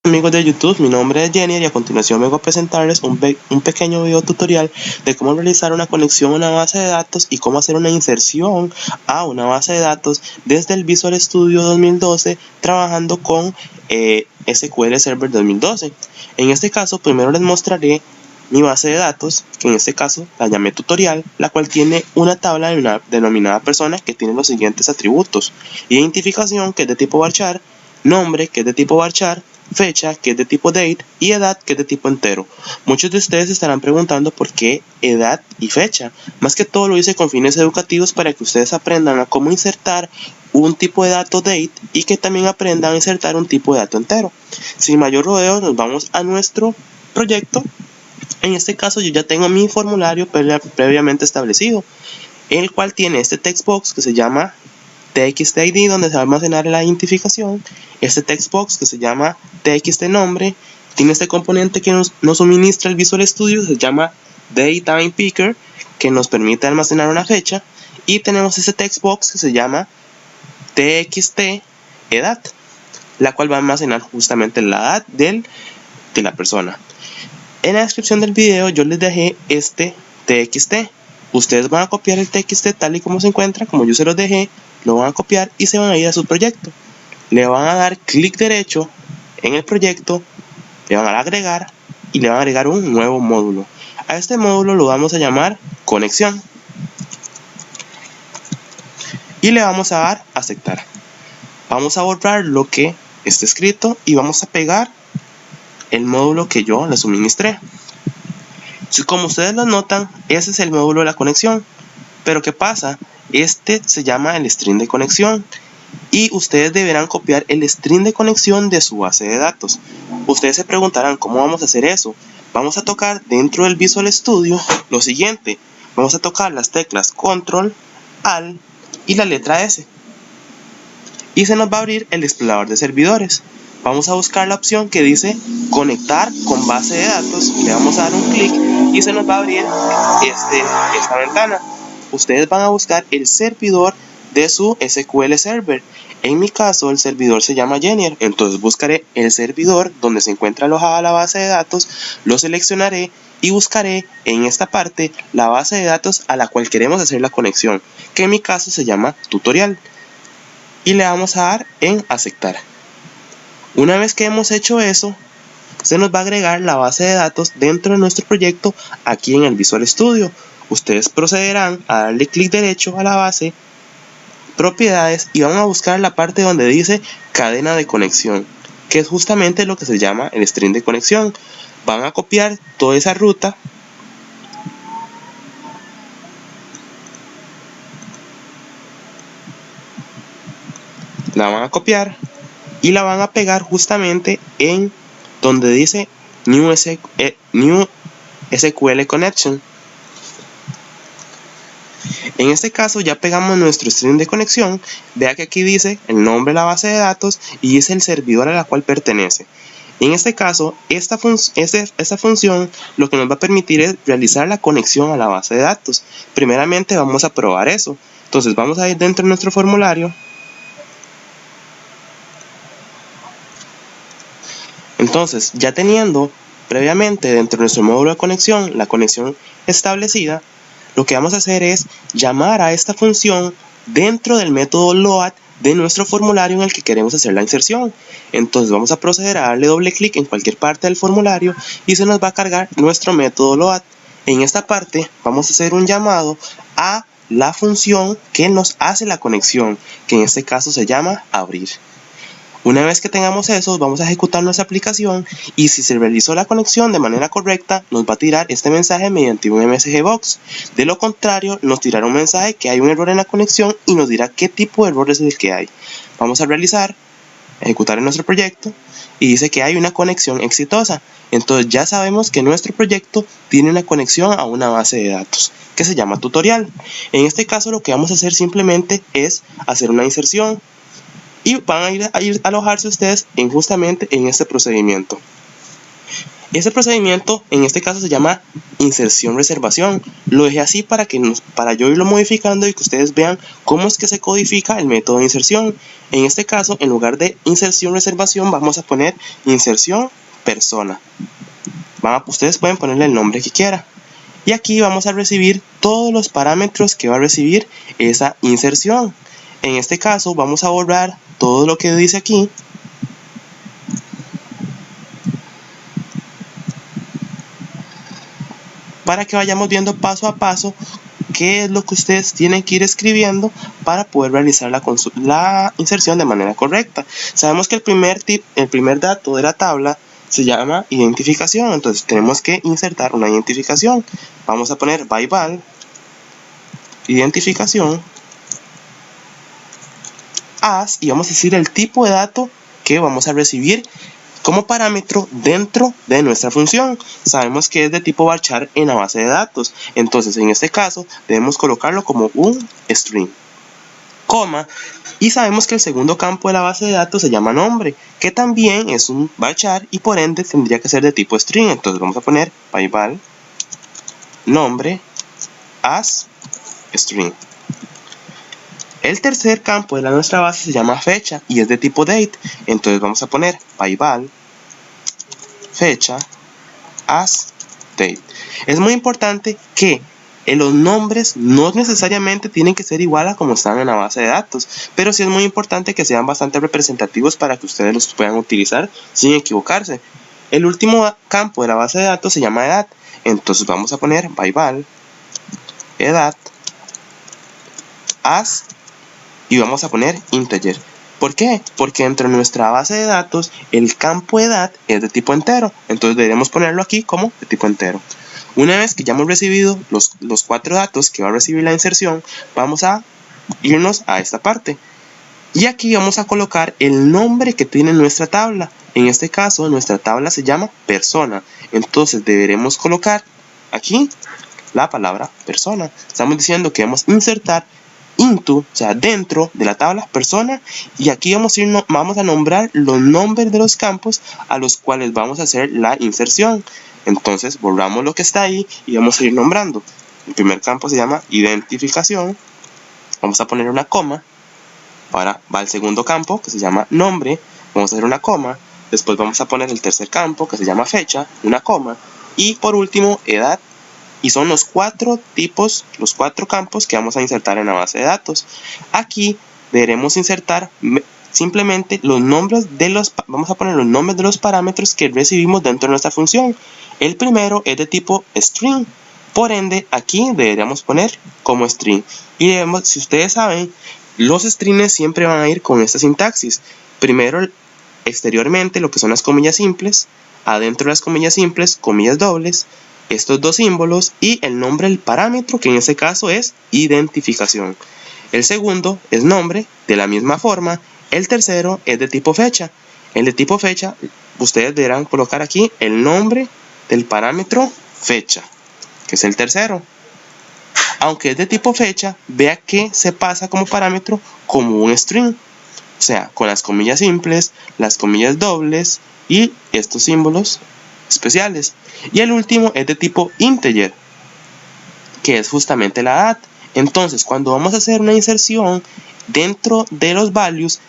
Amigos de YouTube, mi nombre es Jenny y a continuación vengo a presentarles un pequeño video tutorial de cómo realizar una conexión a una base de datos y cómo hacer una inserción a una base de datos desde el Visual Studio 2012 trabajando con SQL Server 2012. En este caso, primero les mostraré mi base de datos, que en este caso la llamé tutorial, la cual tiene una tabla denominada persona que tiene los siguientes atributos: identificación, que es de tipo varchar, nombre, que es de tipo varchar, fecha, que es de tipo date, y edad, que es de tipo entero. Muchos de ustedes se estarán preguntando por qué edad y fecha. Más que todo lo hice con fines educativos para que ustedes aprendan a cómo insertar un tipo de dato date y que también aprendan a insertar un tipo de dato entero. Sin mayor rodeo, nos vamos a nuestro proyecto. En este caso yo ya tengo mi formulario previamente establecido, el cual tiene este text box que se llama txtid, donde se va a almacenar la identificación, este text box que se llama txtnombre, tiene este componente que nos suministra el Visual Studio, se llama DateTimePicker, que nos permite almacenar una fecha, y tenemos este text box que se llama txtEdad, la cual va a almacenar justamente la edad de la persona. En la descripción del video yo les dejé este txt. Ustedes van a copiar el txt tal y como se encuentra, como yo se los dejé, lo van a copiar y se van a ir a su proyecto. Le van a dar clic derecho en el proyecto, le van a agregar y le van a agregar un nuevo módulo. A este módulo lo vamos a llamar conexión y le vamos a dar aceptar. Vamos a borrar lo que está escrito y vamos a pegar el módulo que yo le suministré. Como ustedes lo notan, ese es el módulo de la conexión. Pero ¿qué pasa? Este se llama el string de conexión y ustedes deberán copiar el string de conexión de su base de datos. Ustedes se preguntarán cómo vamos a hacer eso. Vamos a tocar dentro del Visual Studio lo siguiente: vamos a tocar las teclas Control, Alt y la letra S y se nos va a abrir el explorador de servidores. Vamos a buscar la opción que dice conectar con base de datos, le vamos a dar un clic y se nos va a abrir esta ventana. Ustedes van a buscar el servidor de su SQL Server. En mi caso el servidor se llama Jenny, entonces buscaré el servidor donde se encuentra alojada la base de datos, lo seleccionaré y buscaré en esta parte la base de datos a la cual queremos hacer la conexión, que en mi caso se llama tutorial, y le vamos a dar en aceptar. Una vez que hemos hecho eso, se nos va a agregar la base de datos dentro de nuestro proyecto aquí en el Visual Studio. Ustedes procederán a darle clic derecho a la base, propiedades, y van a buscar la parte donde dice cadena de conexión, que es justamente lo que se llama el string de conexión. Van a copiar toda esa ruta la van a copiar y la van a pegar justamente en donde dice New SQL Connection. En este caso ya pegamos nuestro string de conexión. Vea que aquí dice el nombre de la base de datos y dice el servidor a la cual pertenece. En este caso, esta función lo que nos va a permitir es realizar la conexión a la base de datos. Primeramente vamos a probar eso. Entonces vamos a ir dentro de nuestro formulario. Entonces, ya teniendo previamente dentro de nuestro módulo de conexión la conexión establecida, lo que vamos a hacer es llamar a esta función dentro del método load de nuestro formulario en el que queremos hacer la inserción. Entonces vamos a proceder a darle doble clic en cualquier parte del formulario y se nos va a cargar nuestro método load. En esta parte vamos a hacer un llamado a la función que nos hace la conexión, que en este caso se llama abrir. Una vez que tengamos eso, vamos a ejecutar nuestra aplicación y si se realizó la conexión de manera correcta, nos va a tirar este mensaje mediante un MSG Box. De lo contrario, nos tirará un mensaje que hay un error en la conexión y nos dirá qué tipo de error es el que hay. Vamos a ejecutar en nuestro proyecto y dice que hay una conexión exitosa. Entonces ya sabemos que nuestro proyecto tiene una conexión a una base de datos que se llama tutorial. En este caso lo que vamos a hacer simplemente es hacer una inserción. Y van a ir a alojarse ustedes justamente en este procedimiento. Ese procedimiento en este caso se llama inserción-reservación. Lo dejé así para yo irlo modificando y que ustedes vean cómo es que se codifica el método de inserción. En este caso, en lugar de inserción-reservación, vamos a poner inserción-persona. Ustedes pueden ponerle el nombre que quieran. Y aquí vamos a recibir todos los parámetros que va a recibir esa inserción. En este caso vamos a borrar todo lo que dice aquí. Para que vayamos viendo paso a paso qué es lo que ustedes tienen que ir escribiendo para poder realizar la inserción de manera correcta. Sabemos que el primer dato de la tabla se llama identificación, entonces tenemos que insertar una identificación. Vamos a poner byval, identificación, as, y vamos a decir el tipo de dato que vamos a recibir como parámetro dentro de nuestra función. Sabemos que es de tipo varchar en la base de datos, entonces en este caso debemos colocarlo como un string, coma, y sabemos que el segundo campo de la base de datos se llama nombre, que también es un varchar y por ende tendría que ser de tipo string. Entonces vamos a poner byval nombre as string. El tercer campo de nuestra base se llama fecha y es de tipo date, entonces vamos a poner byval fecha as date. Es muy importante que los nombres no necesariamente tienen que ser igual a como están en la base de datos, pero sí es muy importante que sean bastante representativos para que ustedes los puedan utilizar sin equivocarse. El último campo de la base de datos se llama edad, entonces vamos a poner byval edad as y vamos a poner integer. ¿Por qué? Porque dentro de nuestra base de datos el campo edad es de tipo entero, entonces deberemos ponerlo aquí como de tipo entero. Una vez que ya hemos recibido los 4 datos que va a recibir la inserción, vamos a irnos a esta parte y aquí vamos a colocar el nombre que tiene nuestra tabla. En este caso nuestra tabla se llama persona, entonces deberemos colocar aquí la palabra persona. Estamos diciendo que vamos a insertar into, o sea, dentro de la tabla persona, y aquí vamos a nombrar los nombres de los campos a los cuales vamos a hacer la inserción. Entonces borramos lo que está ahí y vamos a ir nombrando. El primer campo se llama identificación, vamos a poner una coma. Ahora va el segundo campo que se llama nombre, vamos a hacer una coma. Después vamos a poner el tercer campo que se llama fecha, una coma, y por último edad. Y son los 4 campos que vamos a insertar en la base de datos. Aquí deberemos insertar simplemente los nombres vamos a poner los nombres de los parámetros que recibimos dentro de nuestra función. El primero es de tipo string, por ende aquí deberíamos poner como string. Y si ustedes saben, los strings siempre van a ir con esta sintaxis. Primero exteriormente lo que son las comillas simples, adentro de las comillas simples, comillas dobles, estos dos símbolos y el nombre del parámetro, que en este caso es identificación. El segundo es nombre, de la misma forma. El tercero es de tipo fecha. El de tipo fecha, ustedes deberán colocar aquí el nombre del parámetro fecha, que es el tercero. Aunque es de tipo fecha, vea que se pasa como parámetro como un string, o sea, con las comillas simples, las comillas dobles y estos símbolos especiales. Y el último es de tipo integer, que es justamente la edad. Entonces cuando vamos a hacer una inserción dentro de los values,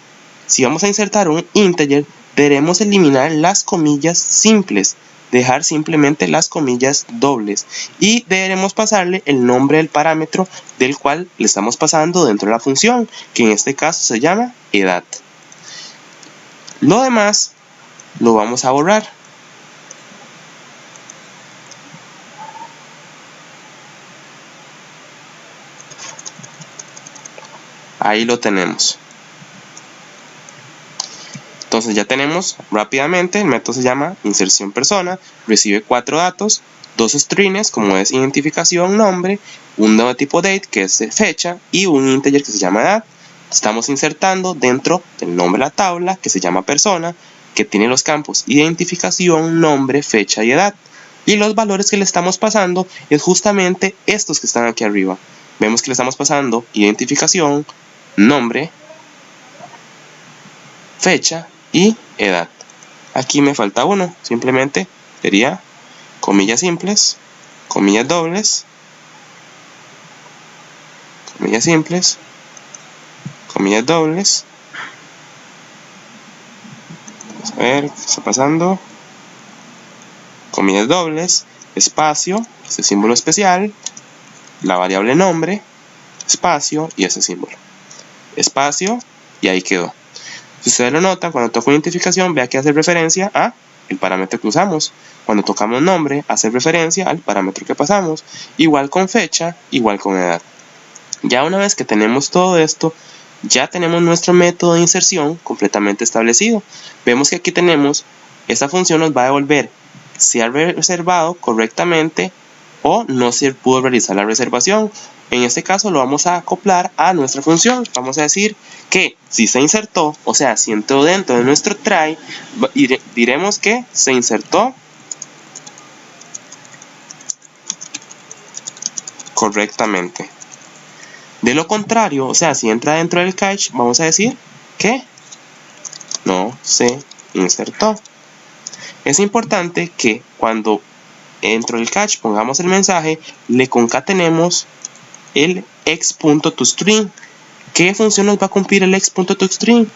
si vamos a insertar un integer, debemos eliminar las comillas simples, dejar simplemente las comillas dobles y deberemos pasarle el nombre del parámetro del cual le estamos pasando dentro de la función, que en este caso se llama edad. Lo demás lo vamos a borrar. Ahí lo tenemos. Entonces ya tenemos rápidamente, el método se llama inserción persona, recibe 4 datos, 2 strings como es identificación, nombre, un de tipo date que es fecha y un integer que se llama edad. Estamos insertando dentro del nombre de la tabla que se llama persona, que tiene los campos identificación, nombre, fecha y edad. Y los valores que le estamos pasando es justamente estos que están aquí arriba. Vemos que le estamos pasando identificación, nombre, fecha y edad. Aquí me falta uno, simplemente sería comillas simples, comillas dobles, comillas simples, comillas dobles. Vamos a ver qué está pasando. Comillas dobles, espacio, este símbolo especial, la variable nombre, espacio y ese símbolo. Espacio y ahí quedó. Si ustedes lo notan, cuando toco identificación, vea que hace referencia a el parámetro que usamos. Cuando tocamos nombre, hace referencia al parámetro que pasamos. Igual con fecha, igual con edad. Ya una vez que tenemos todo esto, ya tenemos nuestro método de inserción completamente establecido. Vemos que aquí tenemos, esta función nos va a devolver si ha reservado correctamente o no se pudo realizar la reservación. En este caso lo vamos a acoplar a nuestra función. Vamos a decir que si se insertó, o sea, si entró dentro de nuestro try, diremos que se insertó correctamente. De lo contrario, o sea, si entra dentro del catch, vamos a decir que no se insertó. Es importante que cuando dentro del catch pongamos el mensaje, le concatenemos el x.toString. ¿Qué función nos va a cumplir el x.toString?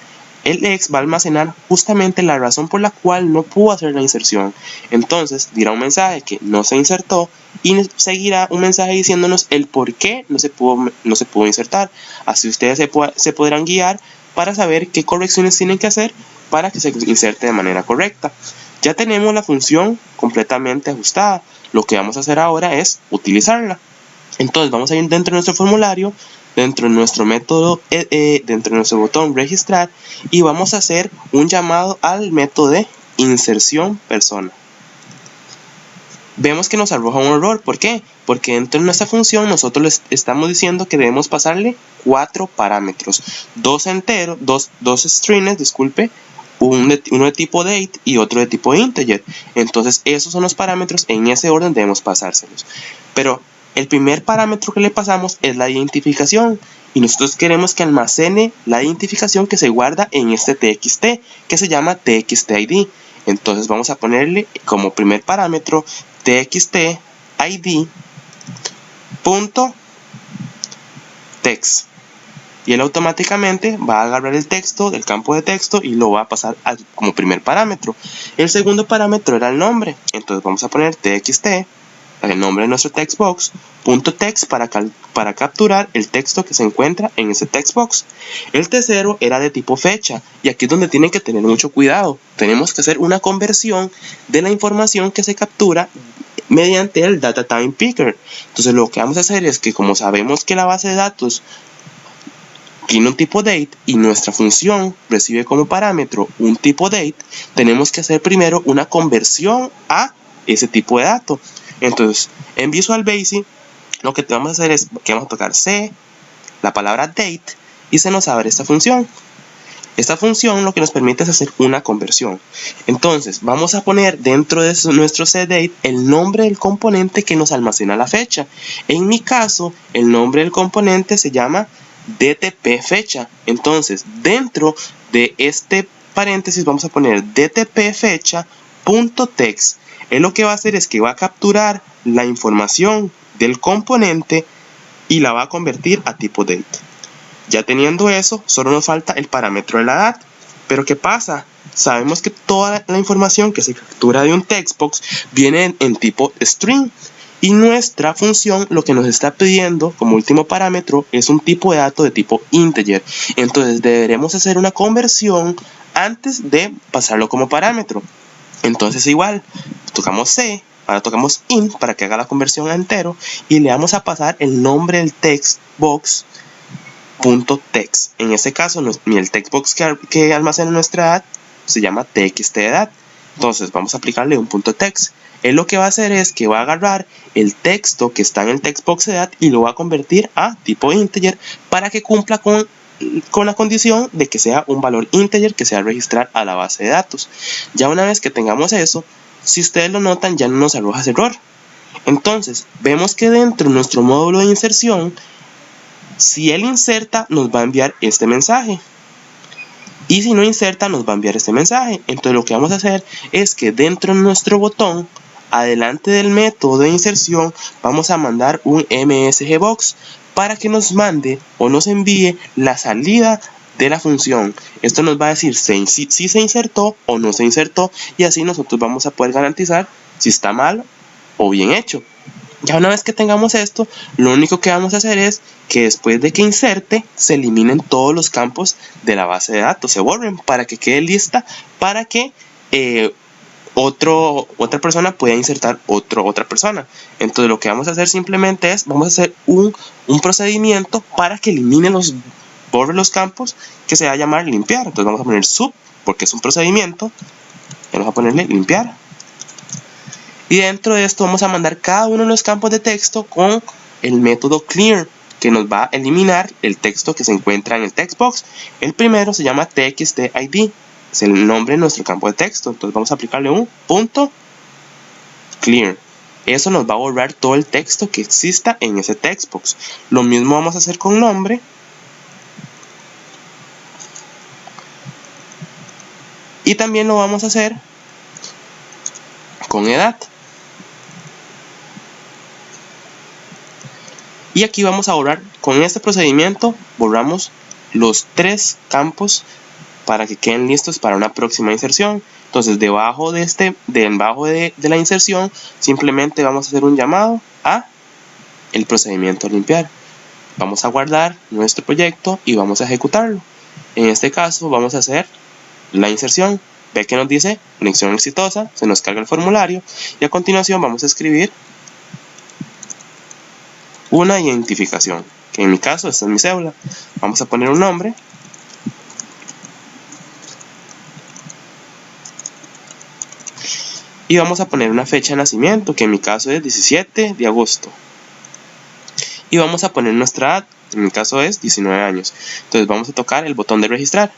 El x va a almacenar justamente la razón por la cual no pudo hacer la inserción. Entonces dirá un mensaje que no se insertó y seguirá un mensaje diciéndonos el por qué no se pudo insertar. Así ustedes se podrán guiar para saber qué correcciones tienen que hacer para que se inserte de manera correcta. Ya tenemos la función completamente ajustada. Lo que vamos a hacer ahora es utilizarla. Entonces vamos a ir dentro de nuestro formulario, dentro de nuestro método, dentro de nuestro botón registrar, y vamos a hacer un llamado al método de inserción persona. Vemos que nos arroja un error. ¿Por qué? Porque dentro de nuestra función nosotros les estamos diciendo que debemos pasarle 4 parámetros, dos strings, disculpe, uno de tipo date y otro de tipo integer. Entonces esos son los parámetros, en ese orden debemos pasárselos. Pero el primer parámetro que le pasamos es la identificación y nosotros queremos que almacene la identificación que se guarda en este txt que se llama txtid. Entonces vamos a ponerle como primer parámetro txtid.text y él automáticamente va a agarrar el texto del campo de texto y lo va a pasar como primer parámetro. El segundo parámetro era el nombre, entonces vamos a poner txt, el nombre de nuestro textbox, .text para capturar el texto que se encuentra en ese textbox. El tercero era de tipo fecha, y aquí es donde tienen que tener mucho cuidado. Tenemos que hacer una conversión de la información que se captura mediante el data time picker. Entonces lo que vamos a hacer es que, como sabemos que la base de datos tiene un tipo date y nuestra función recibe como parámetro un tipo date, tenemos que hacer primero una conversión a ese tipo de dato. Entonces, en Visual Basic, lo que vamos a hacer es que vamos a tocar C, la palabra date, y se nos abre esta función. Esta función lo que nos permite es hacer una conversión. Entonces, vamos a poner dentro de nuestro CDate el nombre del componente que nos almacena la fecha. En mi caso, el nombre del componente se llama DTP fecha. Entonces, dentro de este paréntesis vamos a poner DTP fecha.text. Él lo que va a hacer es que va a capturar la información del componente y la va a convertir a tipo date. Ya teniendo eso, solo nos falta el parámetro de la edad. Pero ¿qué pasa? Sabemos que toda la información que se captura de un textbox viene en tipo string. Y nuestra función lo que nos está pidiendo como último parámetro es un tipo de dato de tipo integer. Entonces deberemos hacer una conversión antes de pasarlo como parámetro. Entonces igual, tocamos C, ahora tocamos int para que haga la conversión a entero y le vamos a pasar el nombre del textbox.text. En este caso, el textbox que almacena nuestra edad se llama txtedad. Entonces vamos a aplicarle un .text. Él lo que va a hacer es que va a agarrar el texto que está en el textbox edad y lo va a convertir a tipo integer para que cumpla con la condición de que sea un valor integer que se va a registrar a la base de datos. Ya una vez que tengamos eso, si ustedes lo notan, ya no nos arroja ese error. Entonces, vemos que dentro de nuestro módulo de inserción, si él inserta, nos va a enviar este mensaje. Y si no inserta, nos va a enviar este mensaje. Entonces lo que vamos a hacer es que dentro de nuestro botón, adelante del método de inserción, vamos a mandar un MSGBox para que nos mande o nos envíe la salida de la función. Esto nos va a decir si se insertó o no se insertó, y así nosotros vamos a poder garantizar si está mal o bien hecho. Ya una vez que tengamos esto, lo único que vamos a hacer es que después de que inserte, se eliminen todos los campos de la base de datos, se borren para que quede lista, para que otra persona pueda insertar otra persona. Entonces lo que vamos a hacer simplemente es, vamos a hacer un procedimiento para que borre los campos, que se va a llamar limpiar. Entonces vamos a poner sub, porque es un procedimiento, vamos a ponerle limpiar. Y dentro de esto vamos a mandar cada uno de los campos de texto con el método clear, que nos va a eliminar el texto que se encuentra en el textbox. El primero se llama txtid, es el nombre de nuestro campo de texto. Entonces vamos a aplicarle un punto clear. Eso nos va a borrar todo el texto que exista en ese textbox. Lo mismo vamos a hacer con nombre. Y también lo vamos a hacer con edad. Y aquí vamos a borrar, con este procedimiento, borramos los 3 campos para que queden listos para una próxima inserción. Entonces, debajo de la inserción, simplemente vamos a hacer un llamado a el procedimiento limpiar. Vamos a guardar nuestro proyecto y vamos a ejecutarlo. En este caso, vamos a hacer la inserción. Ve que nos dice conexión exitosa, se nos carga el formulario y a continuación vamos a escribir una identificación, que en mi caso esta es mi cédula. Vamos a poner un nombre y vamos a poner una fecha de nacimiento, que en mi caso es 17 de agosto, y vamos a poner nuestra edad, en mi caso es 19 años. Entonces vamos a tocar el botón de registrar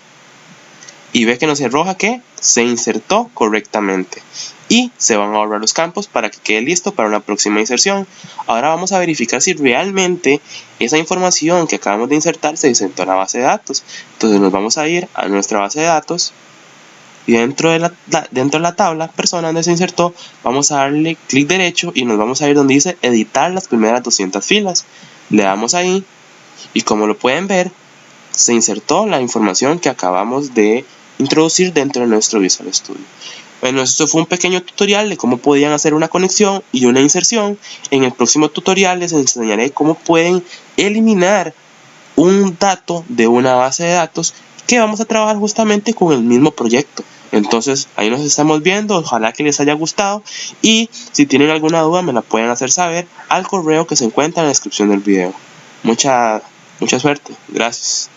y ve que nos arroja que se insertó correctamente y se van a borrar los campos para que quede listo para una próxima inserción. Ahora vamos a verificar si realmente esa información que acabamos de insertar se insertó en la base de datos. Entonces nos vamos a ir a nuestra base de datos y dentro de la tabla persona donde se insertó, vamos a darle clic derecho y nos vamos a ir donde dice editar las primeras 200 filas. Le damos ahí y como lo pueden ver, se insertó la información que acabamos de introducir dentro de nuestro Visual Studio. Bueno, esto fue un pequeño tutorial de cómo podían hacer una conexión y una inserción. En el próximo tutorial les enseñaré cómo pueden eliminar un dato de una base de datos, que vamos a trabajar justamente con el mismo proyecto. Entonces ahí nos estamos viendo, ojalá que les haya gustado y si tienen alguna duda me la pueden hacer saber al correo que se encuentra en la descripción del video. Mucha suerte, gracias.